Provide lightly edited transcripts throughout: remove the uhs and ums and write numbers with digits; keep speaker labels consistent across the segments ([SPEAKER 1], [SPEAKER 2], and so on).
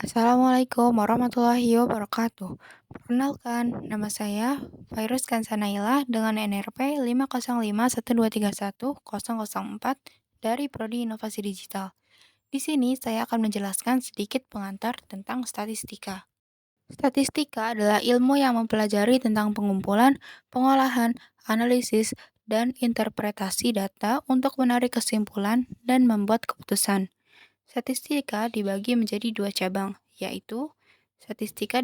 [SPEAKER 1] Assalamualaikum warahmatullahi wabarakatuh. Perkenalkan, nama saya Virus Kansanaila dengan NRP 50512310004 dari Prodi Inovasi Digital. Di sini saya akan menjelaskan sedikit pengantar tentang statistika. Statistika adalah ilmu yang mempelajari tentang pengumpulan, pengolahan, analisis, dan interpretasi data untuk menarik kesimpulan dan membuat keputusan. Statistika dibagi menjadi dua cabang, yaitu statistika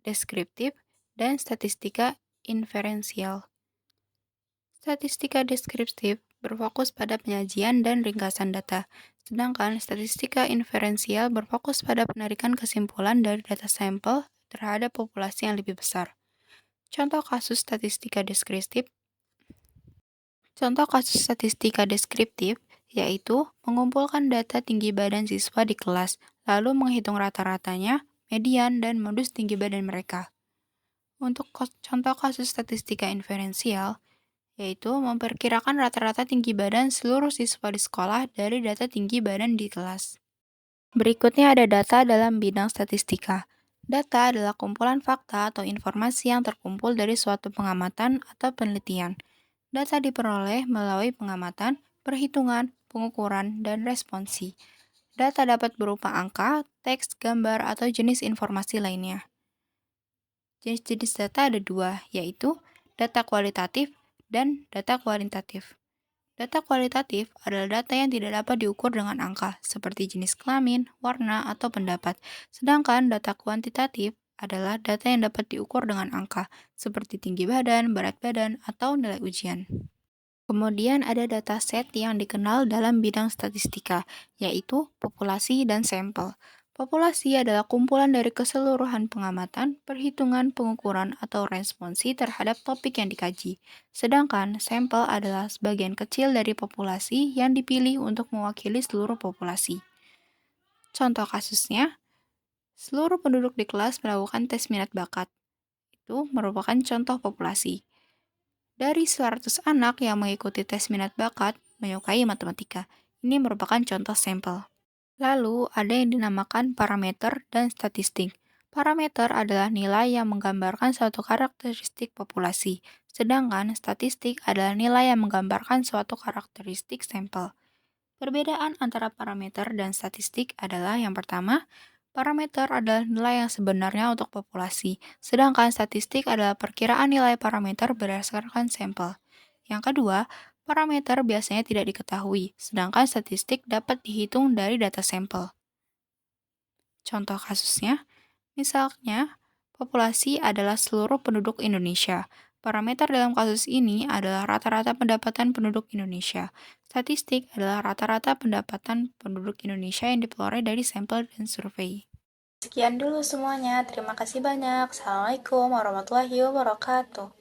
[SPEAKER 1] deskriptif dan statistika inferensial. Statistika deskriptif berfokus pada penyajian dan ringkasan data, sedangkan statistika inferensial berfokus pada penarikan kesimpulan dari data sampel terhadap populasi yang lebih besar. Contoh kasus statistika deskriptif Contoh kasus statistika deskriptif yaitu mengumpulkan data tinggi badan siswa di kelas, lalu menghitung rata-ratanya, median, dan modus tinggi badan mereka. Untuk contoh kasus statistika inferensial, yaitu memperkirakan rata-rata tinggi badan seluruh siswa di sekolah dari data tinggi badan di kelas. Berikutnya ada data dalam bidang statistika. Data adalah kumpulan fakta atau informasi yang terkumpul dari suatu pengamatan atau penelitian. Data diperoleh melalui pengamatan, perhitungan, pengukuran, dan responsi. Data dapat berupa angka, teks, gambar, atau jenis informasi lainnya. Jenis-jenis data ada dua, yaitu data kualitatif dan data kuantitatif. Data kualitatif adalah data yang tidak dapat diukur dengan angka, seperti jenis kelamin, warna, atau pendapat. Sedangkan data kuantitatif adalah data yang dapat diukur dengan angka, seperti tinggi badan, berat badan, atau nilai ujian. Kemudian ada dataset yang dikenal dalam bidang statistika, yaitu populasi dan sampel. Populasi adalah kumpulan dari keseluruhan pengamatan, perhitungan, pengukuran, atau responsi terhadap topik yang dikaji. Sedangkan sampel adalah sebagian kecil dari populasi yang dipilih untuk mewakili seluruh populasi. Contoh kasusnya, seluruh penduduk di kelas melakukan tes minat bakat. Itu merupakan contoh populasi. Dari 100 anak yang mengikuti tes minat bakat menyukai matematika. Ini merupakan contoh sampel. Lalu, ada yang dinamakan parameter dan statistik. Parameter adalah nilai yang menggambarkan suatu karakteristik populasi, sedangkan statistik adalah nilai yang menggambarkan suatu karakteristik sampel. Perbedaan antara parameter dan statistik adalah yang pertama, parameter adalah nilai yang sebenarnya untuk populasi, sedangkan statistik adalah perkiraan nilai parameter berdasarkan sampel. Yang kedua, parameter biasanya tidak diketahui, sedangkan statistik dapat dihitung dari data sampel. Contoh kasusnya, misalnya, populasi adalah seluruh penduduk Indonesia. Parameter dalam kasus ini adalah rata-rata pendapatan penduduk Indonesia. Statistik adalah rata-rata pendapatan penduduk Indonesia yang diperoleh dari sampel dan survei. Sekian dulu semuanya. Terima kasih banyak. Assalamualaikum warahmatullahi wabarakatuh.